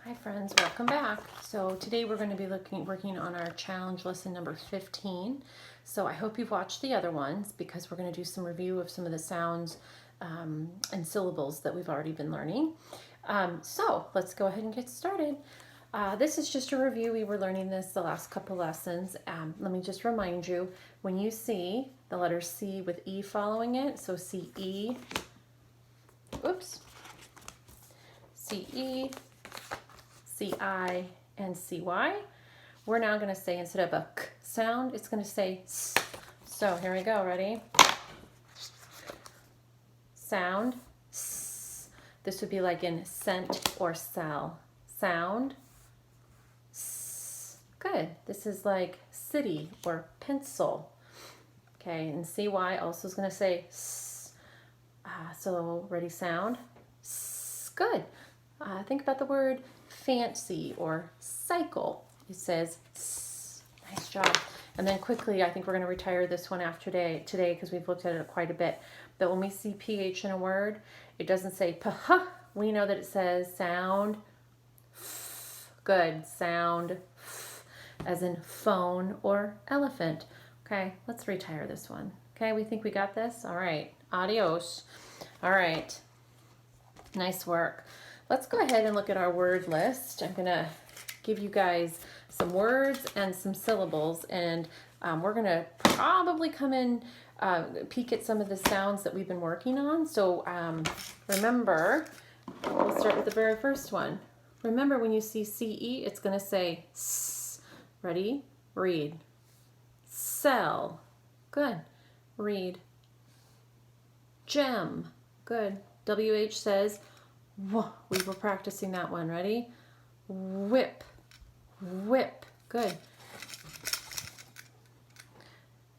Hi friends, welcome back. So today we're going to be working on our challenge lesson number 15. So I hope you've watched the other ones because we're going to do some review of some of the sounds and syllables that we've already been learning. So let's go ahead and get started. This is just a review. We were learning this the last couple lessons. Let me just remind you, when you see the letter C with E following it, so C-E, oops, C-E, C-I, and C-Y, we're now going to say, instead of a K sound, it's going to say S. So here we go, ready? Sound, S. This would be like in scent or sell. Sound, S. Good. This is like city or pencil. Okay, and C-Y also is going to say S. So ready, sound, S. Good. Think about the word fancy or cycle. It says S. Nice job. And then quickly, I think we're going to retire this one after today because we've looked at it quite a bit. But when we see PH in a word, it doesn't say PH. We know that it says sound F. Good. Sound F, as in phone or elephant. Okay, let's retire this one. Okay, we think we got this? All right. Adios. All right. Nice work. Let's go ahead and look at our word list. I'm going to give you guys some words and some syllables, and we're going to probably come in, peek at some of the sounds that we've been working on. So remember, we'll start with the very first one. Remember, when you see C-E, it's going to say S. Ready? Read. Sell. Good. Read. Gem. Good. WH says, we were practicing that one. Ready? Whip. Whip. Good.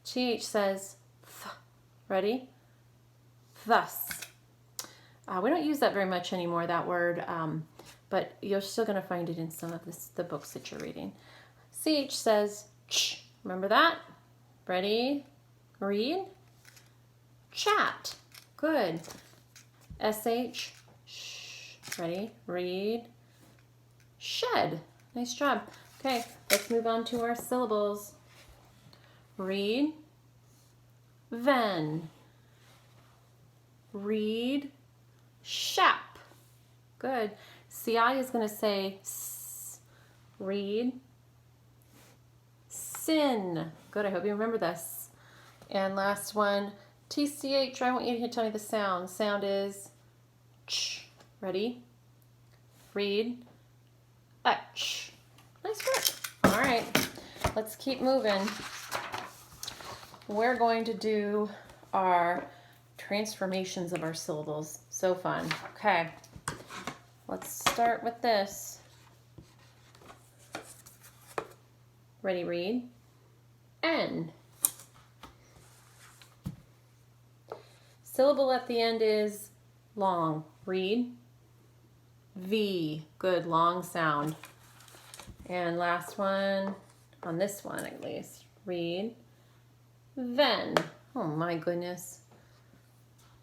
TH says th. Ready? Thus. We don't use that very much anymore, that word, but you're still going to find it in some of the books that you're reading. CH says ch. Remember that? Ready? Read. Chat. Good. SH. Ready? Read. Shed. Nice job. Okay, let's move on to our syllables. Read. Ven. Read. Shap. Good. CI is going to say S. Read. Sin. Good, I hope you remember this. And last one, TCH, I want you to tell me the sound. Sound is ch. Ready? Read. Ch. Nice work. All right, let's keep moving. We're going to do our transformations of our syllables. So fun. Okay, let's start with this. Ready, read. N. Syllable at the end is long. Read. V. Good, long sound. And last one, on this one at least, read. Ven. Oh my goodness.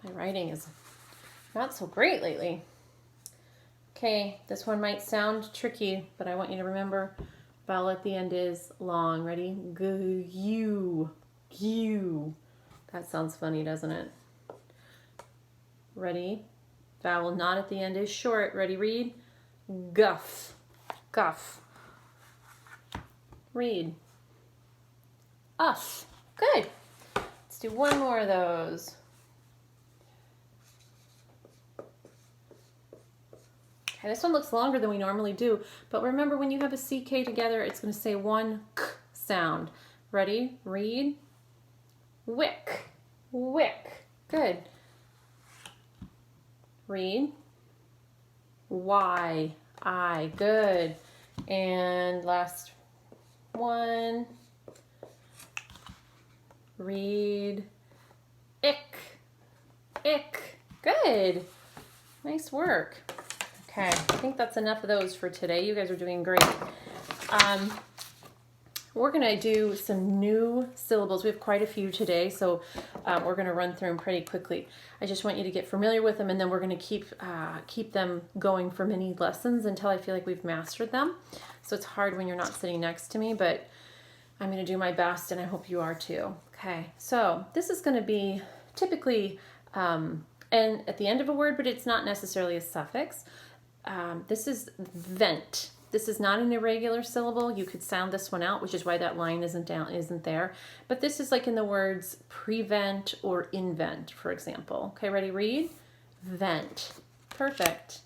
My writing is not so great lately. Okay, this one might sound tricky, but I want you to remember vowel at the end is long. Ready? G-U. G-U. That sounds funny, doesn't it? Ready? Vowel not at the end is short. Ready, read. Guff. Guff. Read. Uff. Good. Let's do one more of those. Okay, this one looks longer than we normally do, but remember, when you have a CK together, it's going to say one K sound. Ready? Read. Wick. Wick. Good. Read. Y. I. Good. And last one. Read. Ick. Ick. Good. Nice work. Okay, I think that's enough of those for today. You guys are doing great. we're going to do some new syllables. We have quite a few today, so we're going to run through them pretty quickly. I just want you to get familiar with them, and then we're going to keep them going for many lessons until I feel like we've mastered them. So it's hard when you're not sitting next to me, but I'm going to do my best, and I hope you are too. Okay, so this is going to be typically and at the end of a word, but it's not necessarily a suffix. This is vent. This is not an irregular syllable. You could sound this one out, which is why that line isn't there. But this is like in the words prevent or invent, for example. Okay, ready? Read. Vent. Perfect.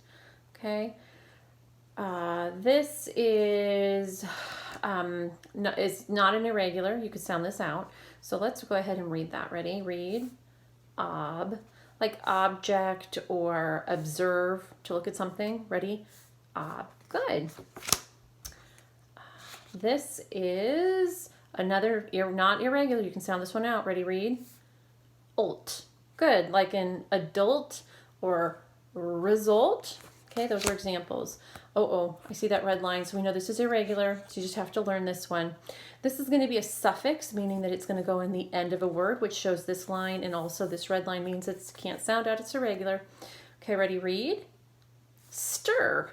Okay. This is not an irregular. You could sound this out. So let's go ahead and read that. Ready? Read. Like object or observe, to look at something. Ready? Good. This is another, not irregular. You can sound this one out. Ready? Read. Ult. Good. Like an adult or result. Okay, those are examples. Oh, I see that red line. So we know this is irregular. So you just have to learn this one. This is going to be a suffix, meaning that it's going to go in the end of a word, which shows this line. And also this red line means it can't sound out. It's irregular. Okay, ready? Read. Stir.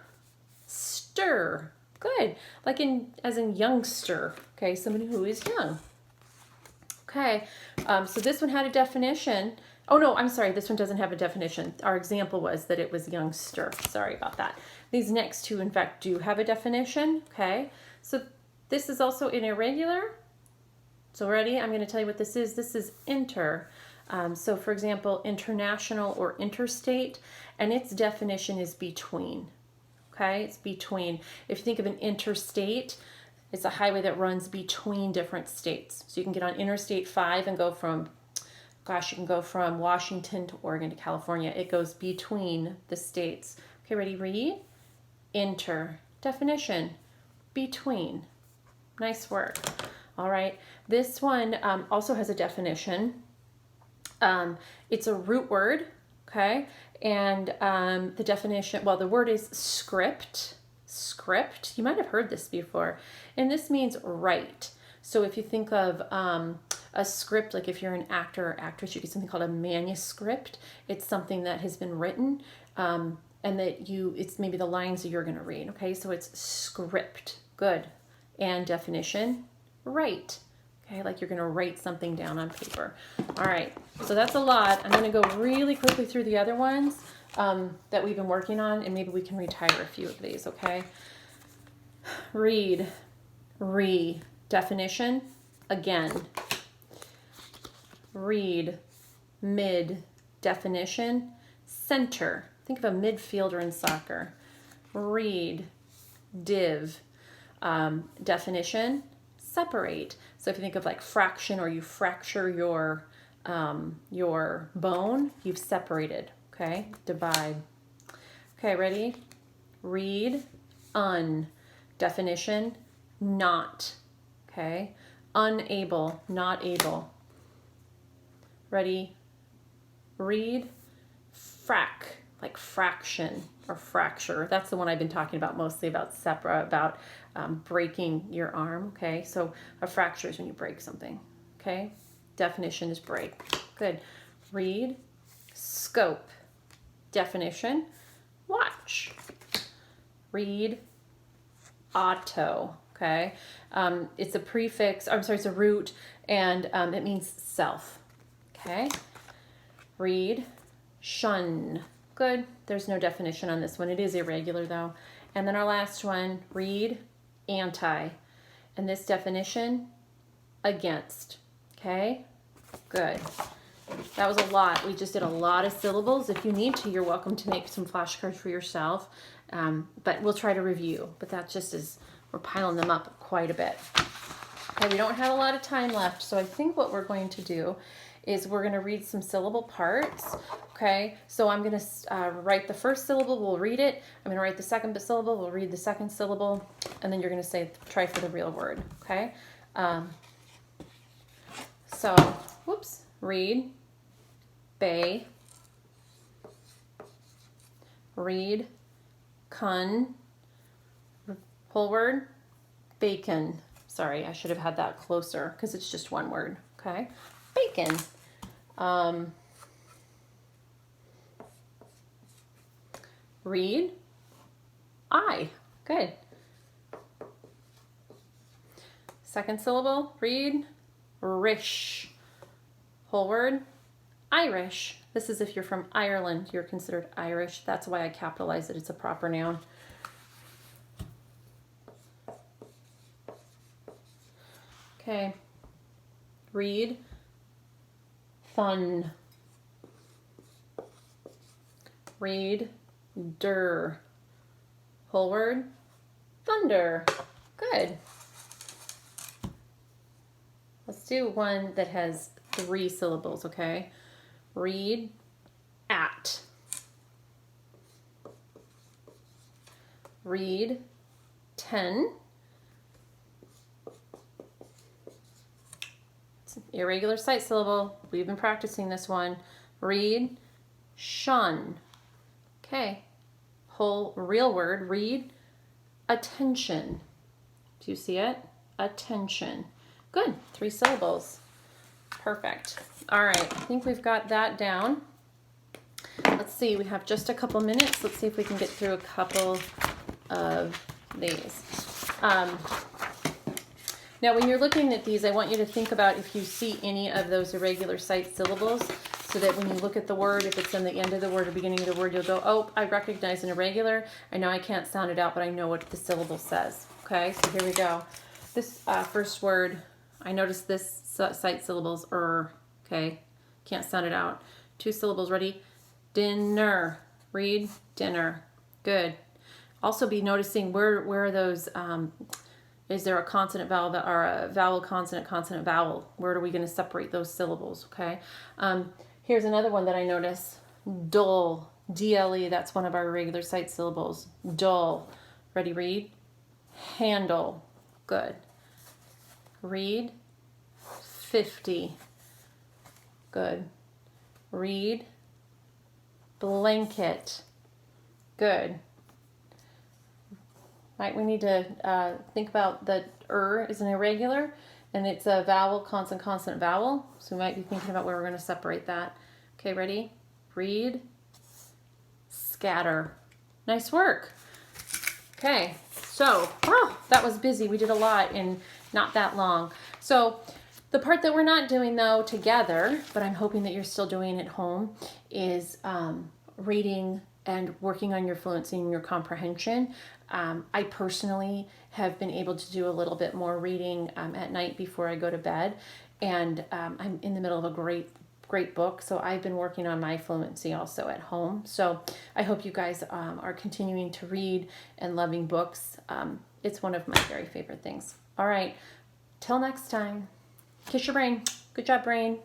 Stir. Good. Like as in youngster. Okay, somebody who is young. Okay, so this one had a definition. Oh no, I'm sorry, this one doesn't have a definition. Our example was that it was youngster. Sorry about that. These next two, in fact, do have a definition. Okay, so this is also an irregular. So ready? I'm going to tell you what this is. This is inter. So for example, international or interstate, and its definition is between. Okay, it's between. If you think of an interstate, it's a highway that runs between different states. So you can get on Interstate 5 and go from, you can go from Washington to Oregon to California. It goes between the states. Okay, ready? Read. Inter. Definition. Between. Nice work. All right. This one also has a definition. It's a root word. Okay. And the definition, well, the word is script. Script. You might have heard this before. And this means write. So if you think of a script, like if you're an actor or actress, you get something called a manuscript. It's something that has been written and that it's maybe the lines that you're going to read. Okay, so it's script. Good. And definition, write. Okay, like you're going to write something down on paper. All right, so that's a lot. I'm going to go really quickly through the other ones that we've been working on, and maybe we can retire a few of these, okay? Read, re, definition, again. Read, mid, definition, center. Think of a midfielder in soccer. Read, div, definition, separate. So if you think of like fraction, or you fracture your bone, you've separated. Okay, divide. Okay, ready? Read, definition, not. Okay, unable, not able. Ready? Read, frac, like fraction or fracture. That's the one I've been talking about mostly, about breaking your arm. Okay, so a fracture is when you break something. Okay, definition is break. Good. Read, scope, definition, watch. Read, auto. Okay, it's a prefix. It's a root, and it means self. Okay. Read, shun. Good. There's no definition on this one. It is irregular though. And then our last one, read, anti. And this definition, against. Okay. Good. That was a lot. We just did a lot of syllables. If you need to, you're welcome to make some flashcards for yourself. But we'll try to review. But that just is, we're piling them up quite a bit. Okay, we don't have a lot of time left. So I think what we're going to do is we're going to read some syllable parts. Okay, so I'm going to write the first syllable, we'll read it. I'm going to write the second syllable, we'll read the second syllable, and then you're going to say, try for the real word. Okay, so, whoops, read, bay, read, whole word, bacon. Sorry, I should have had that closer because it's just one word. Okay. Bacon. Read. I. Good. Second syllable. Read. Rish. Whole word. Irish. This is if you're from Ireland, you're considered Irish. That's why I capitalize it. It's a proper noun. Okay. Read. Fun. Read. Der. Whole word. Thunder. Good. Let's do one that has 3 syllables, okay? Read. At. Read. 10. It's an irregular sight syllable. We've been practicing this one. Read. Shun. Okay. Whole real word. Read. Attention. Do you see it? Attention. Good. 3 syllables. Perfect. All right. I think we've got that down. Let's see. We have just a couple minutes. Let's see if we can get through a couple of these. Now, when you're looking at these, I want you to think about if you see any of those irregular sight syllables, so that when you look at the word, if it's in the end of the word or beginning of the word, you'll go, oh, I recognize an irregular. I know I can't sound it out, but I know what the syllable says. Okay, so here we go. This first word, I noticed this sight syllables, okay, can't sound it out. 2 syllables, ready? Dinner. Read. Dinner. Good. Also be noticing where are those, is there a consonant vowel or a vowel consonant consonant vowel? Where are we going to separate those syllables? Okay. Here's another one that I notice. Dull. D-L-E. That's one of our irregular sight syllables. Dull. Ready? Read. Handle. Good. Read. 50. Good. Read. Blanket. Good. Right, we need to think about the is an irregular, and it's a vowel, consonant, consonant, vowel. So we might be thinking about where we're going to separate that. Okay, ready? Read. Scatter. Nice work. Okay, so that was busy. We did a lot in not that long. So the part that we're not doing, though, together, but I'm hoping that you're still doing at home, is reading and working on your fluency and your comprehension. I personally have been able to do a little bit more reading at night before I go to bed, and I'm in the middle of a great book, so I've been working on my fluency also at home. So I hope you guys are continuing to read and loving books. It's one of my very favorite things. All right, till next time. Kiss your brain. Good job, brain.